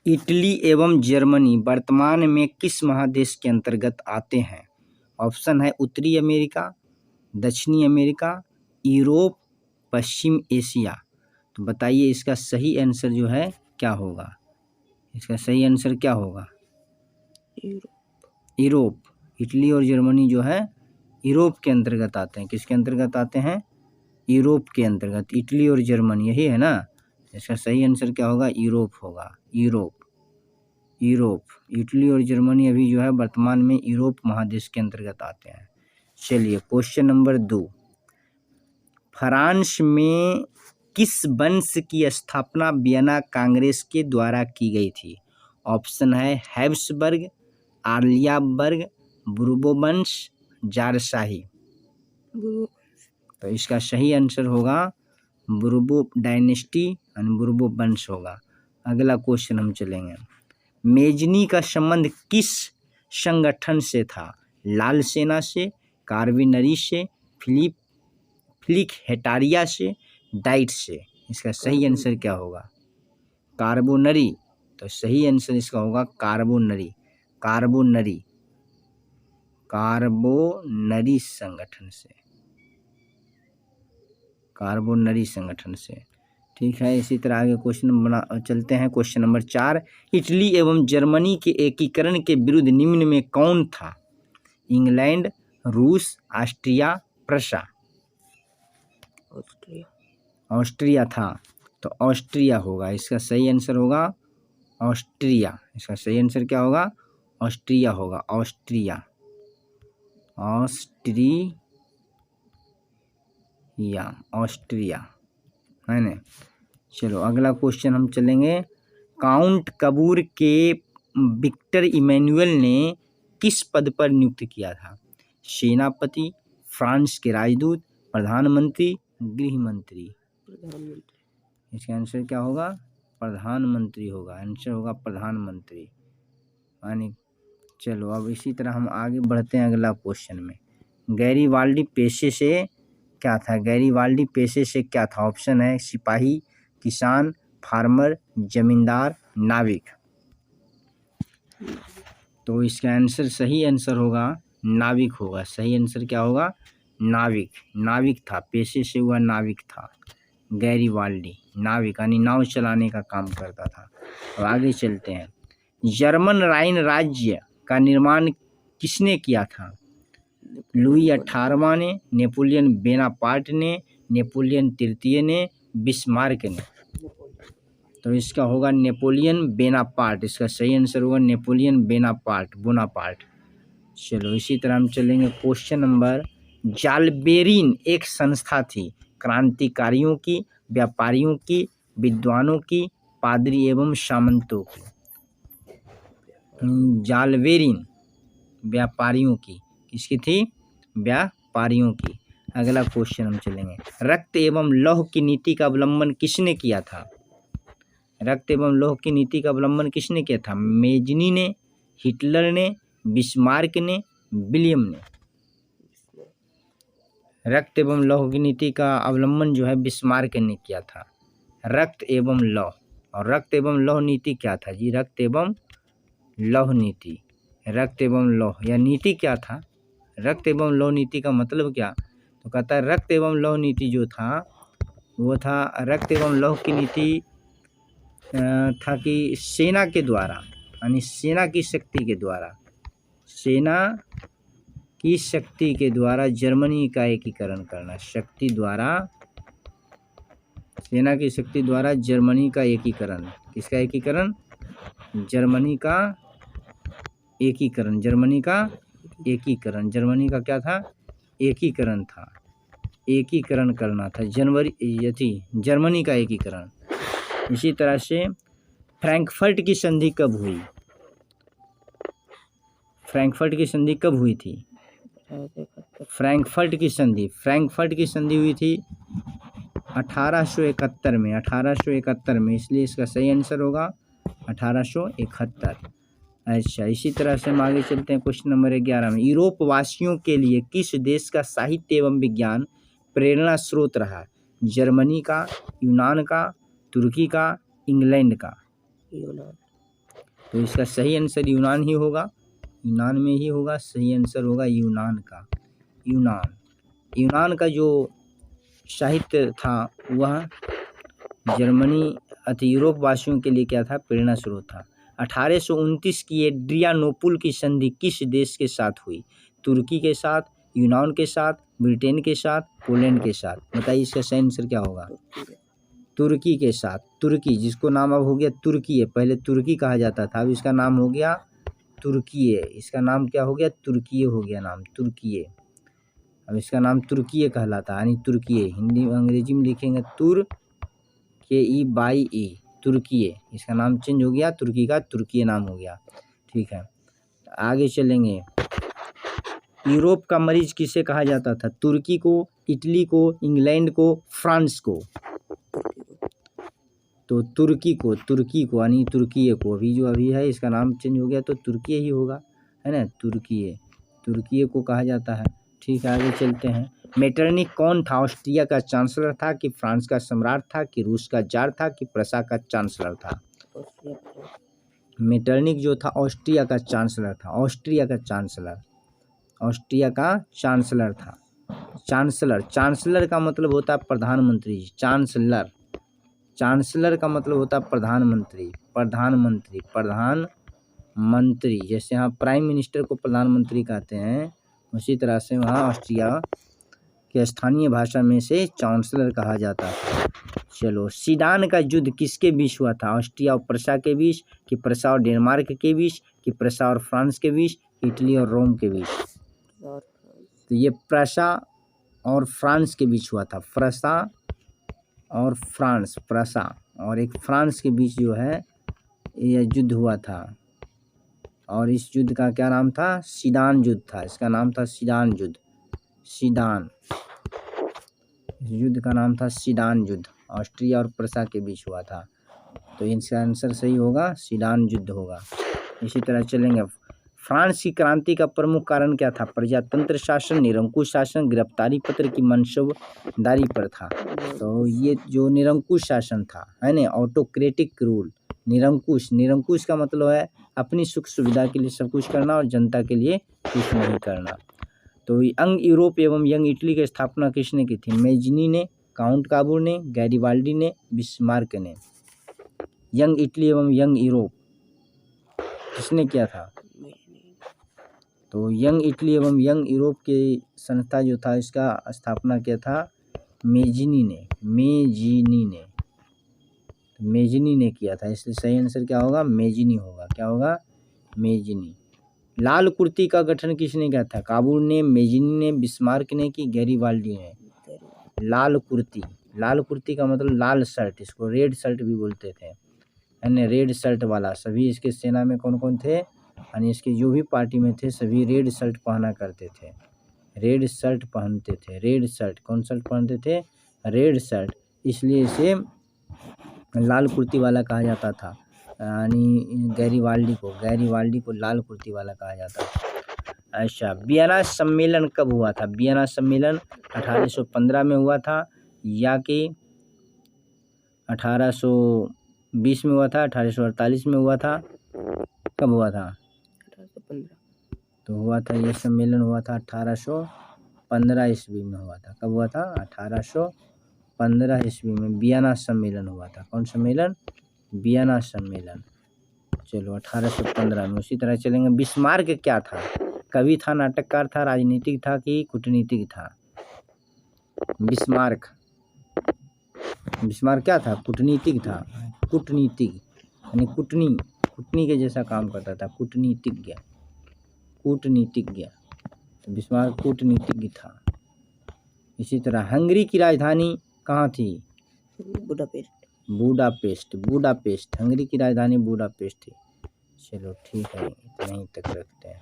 Italy एवं Germany वर्तमान में किस महादेश के अंतर्गत आते हैं? ऑप्शन है उत्तरी अमेरिका, दक्षिणी अमेरिका, यूरोप, पश्चिम एशिया। तो बताइए इसका सही आंसर जो है क्या होगा? इसका सही आंसर क्या होगा? यूरोप। इटली और जर्मनी जो है यूरोप के अंतर्गत आते हैं। किसके अंतर्गत आते हैं? यूरोप के अंतर्गत। इटली और जर्मनी यही है ना। इसका सही आंसर क्या होगा? यूरोप होगा। यूरोप। इटली और जर्मनी अभी जो है वर्तमान में यूरोप महादेश के अंतर्गत आते हैं। चलिए क्वेश्चन नंबर 2, फ्रांस में किस वंश की स्थापना वियना कांग्रेस के द्वारा की गई थी? ऑप्शन है हैब्सबर्ग, आर्लियाबर्ग, बुर्बो वंश, जारशाही। तो इसका सही आंसर होगा बुर्बो डायनेस्टी और बुर्बो वंश होगा। अगला क्वेश्चन हम चलेंगे। मेजनी का संबंध किस संगठन से था? लाल सेना से, कार्बिनरी से, फ्लिक हेटारिया से, डाइट से। इसका सही आंसर क्या होगा? कार्बोनरी। तो सही आंसर इसका होगा कार्बोनरी संगठन से। ठीक है, इसी तरह आगे क्वेश्चन चलते हैं। क्वेश्चन नंबर 4, इटली एवं जर्मनी के एकीकरण के विरुद्ध निम्न में कौन था? इंग्लैंड, रूस, ऑस्ट्रिया, प्रशा। ऑस्ट्रिया था। तो ऑस्ट्रिया होगा। इसका सही आंसर होगा ऑस्ट्रिया। इसका सही आंसर क्या होगा? ऑस्ट्रिया होगा। ऑस्ट्रिया है ना। चलो अगला क्वेश्चन हम चलेंगे। काउंट कबूर के विक्टर इमैनुअल ने किस पद पर नियुक्त किया था? सेनापति, फ्रांस के राजदूत, प्रधानमंत्री, गृह मंत्री। इसका आंसर क्या होगा? प्रधानमंत्री होगा। आंसर होगा प्रधानमंत्री। यानी चलो अब इसी तरह हम आगे बढ़ते हैं अगला क्वेश्चन में। गैरीबाल्डी पेशे से क्या था? ऑप्शन है सिपाही, किसान, फार्मर, जमींदार, नाविक। तो इसका आंसर सही आंसर होगा नाविक होगा। सही आंसर क्या होगा? नाविक था। पेशे से हुआ नाविक था। गैरीबाल्डी नाविक यानी नाव चलाने का काम करता था। अब आगे चलते हैं। जर्मन राइन राज्य का निर्माण किसने किया था? लुई 18वां ने, नेपोलियन बोनापार्ट ने, नेपोलियन तृतीय ने, बिस्मार्क ने। तो इसका होगा नेपोलियन बोनापार्ट। इसका सही आंसर होगा नेपोलियन बोनापार्ट। चलो इसी तरह हम चलेंगे। क्वेश्चन नंबर, जालबेरिन एक संस्था थी क्रांतिकारियों की, व्यापारियों की, विद्वानों की, पादरी एवं सामंतों की। जालबेरिन व्यापारियों की। किसकी थी? व्यापारियों की। अगला क्वेश्चन हम चलेंगे। रक्त एवं लौह की नीति का अवलंबन किसने किया था? रक्त एवं लौह की नीति का अवलंबन किसने किया था? मेजनी ने, हिटलर ने, बिस्मार्क ने, विलियम ने। रक्त एवं लौह की नीति का अवलंबन जो है बिस्मार्क ने किया था। रक्त एवं लौह। और रक्त एवं लौह नीति क्या था जी? रक्त एवं लौह नीति। रक्त एवं लौह या नीति क्या था? रक्त एवं लौह नीति का मतलब क्या? तो कहता है रक्त एवं लौह नीति जो था वो था, रक्त एवं लौह की नीति था कि सेना के द्वारा यानी सेना की शक्ति के द्वारा जर्मनी का एकीकरण करना। सेना की शक्ति द्वारा जर्मनी का एकीकरण। किसका एकीकरण? जर्मनी का एकीकरण। जर्मनी का क्या था? एकीकरण था। एकीकरण करना था जर्मनी का एकीकरण। इसी तरह से फ्रैंकफर्ट की संधि कब हुई? फ्रैंकफर्ट की संधि कब हुई थी? फ्रैंकफर्ट की संधि हुई थी 1871 में। 1871 में। इसलिए इसका सही आंसर होगा 1871। अच्छा, इसी तरह से हम आगे चलते हैं। क्वेश्चन नंबर 11 में, यूरोप वासियों के लिए किस देश का साहित्य एवं विज्ञान प्रेरणा स्रोत रहा? जर्मनी का, यूनान का, तुर्की का, इंग्लैंड का। तो इसका सही आंसर यूनान ही होगा, यूनान में ही होगा, सही आंसर होगा यूनान का। यूनान का जो साहित्य था वह जर्मनी अति यूरोप वासियों के लिए क्या था, प्रेरणा स्रोत था। 1829 की एड्रियानोपुल की संधि किस देश के साथ हुई? तुर्की के साथ, यूनान के साथ, ब्रिटेन के साथ, पोलैंड के साथ। बताइए इसका सही आंसर क्या होगा? तुर्की के साथ। तुर्की जिसको नाम अब हो गया तुर्की है, पहले तुर्की कहा जाता था, अब इसका नाम हो गया तुर्की है। इसका नाम क्या हो गया? तुर्की हो गया नाम, तुर्की। अब इसका नाम तुर्की कहलाता है, यानी तुर्की। हिंदी अंग्रेजी में लिखेंगे तुर KE तुर्की। इसका नाम चेंज हो गया, तुर्की का तुर्की नाम हो गया। ठीक है, आगे चलेंगे। यूरोप का मरीज किसे कहा जाता था? तुर्की को, इटली को, इंग्लैंड को, फ्रांस को। तो तुर्की को यानी तुर्की को। अभी जो अभी है इसका नाम चेंज हो गया तो तुर्की ही होगा, है ना। तुर्की को कहा जाता है। ठीक है, आगे चलते हैं। मेटरनिक कौन था? ऑस्ट्रिया का चांसलर था कि फ्रांस का सम्राट था कि रूस का जार था कि प्रसा का चांसलर था? मेटरनिक जो था ऑस्ट्रिया का चांसलर था। ऑस्ट्रिया का चांसलर था। चांसलर का मतलब होता है प्रधानमंत्री। चांसलर का मतलब होता है प्रधानमंत्री। जैसे यहाँ प्राइम मिनिस्टर को प्रधानमंत्री कहते हैं, उसी तरह से वहाँ ऑस्ट्रिया के स्थानीय भाषा में से चांसलर कहा जाता है। चलो, सीडान का युद्ध किसके बीच हुआ था? ऑस्ट्रिया और प्रसा के बीच कि प्रसा और डेनमार्क के बीच कि प्रसा और फ्रांस के बीच, इटली और रोम के बीच? तो ये प्रसा और फ्रांस के बीच हुआ था। प्रसा और एक फ्रांस के बीच जो है यह युद्ध हुआ था, और इस युद्ध का क्या नाम था? सीडान युद्ध था। इसका नाम था सीडान युद्ध। इस युद्ध का नाम था सीडान युद्ध, ऑस्ट्रिया और प्रसा के बीच हुआ था। तो इसका आंसर सही होगा, सीडान युद्ध होगा। इसी तरह चलेंगे। फ्रांस की क्रांति का प्रमुख कारण क्या था? प्रजातंत्र शासन, निरंकुश शासन, गिरफ्तारी पत्र की मंसूबदारी पर था? तो ये जो निरंकुश शासन था, है ना, ऑटोक्रेटिक रूल। निरंकुश का मतलब है अपनी सुख सुविधा के लिए सब कुछ करना और जनता के लिए कुछ नहीं करना। तो यंग यूरोप एवं यंग इटली की स्थापना किसने की थी? मेजिनी ने, काउंट काबूर ने, गैरिबाल्डी ने, बिस्मार्क ने। यंग इटली एवं यंग यूरोप किसने किया था? तो यंग इटली एवं यंग यूरोप की संस्था जो था, इसका स्थापना किया था मेजिनी ने किया था। इसलिए सही आंसर क्या होगा? मेजिनी होगा। क्या होगा? मेजिनी। लाल कुर्ती का गठन किसने किया था? काबूल ने, मेजिनी ने, बिस्मार्क ने कि गैरिबाल्डी ने? लाल कुर्ती का मतलब लाल शर्ट, इसको रेड शर्ट भी बोलते थे, है ना, रेड शर्ट वाला। सभी इसके सेना में कौन कौन थे, यानी इसके जो भी पार्टी में थे सभी रेड शर्ट पहना करते थे, रेड शर्ट पहनते थे। रेड शर्ट, कौन शर्ट पहनते थे? Red shirt. इसलिए इसे लाल कुर्ती वाला कहा जाता था, यानी गैरिबाल्डी को लाल कुर्ती वाला कहा जाता था। अच्छा, वियना सम्मेलन कब हुआ था? वियना सम्मेलन 1815 में हुआ था या कि 1820 में हुआ था, 1848 में हुआ था? कब हुआ था? 1815। तो हुआ था, यह सम्मेलन हुआ था 1815 ईस्वी में हुआ था। कब हुआ था? 1815 ईस्वी में वियना सम्मेलन हुआ था। कौन सम्मेलन? वियना सम्मेलन। चलो, 1815 में। उसी तरह चलेंगे। बिस्मार्क क्या था? कवि था, नाटककार था, राजनीतिक था कि कूटनीतिक था? बिस्मार्क क्या था? कूटनीतिक था। यानी कूटनी के जैसा काम करता था, कूटनीतिज्ञ। तो बिस्मार्क कूटनीतिज्ञ था। इसी तरह हंगरी की राजधानी कहाँ थी? बुडापेस्ट। हंगरी की राजधानी बुडापेस्ट थी। चलो ठीक है, इतना ही तक रखते हैं।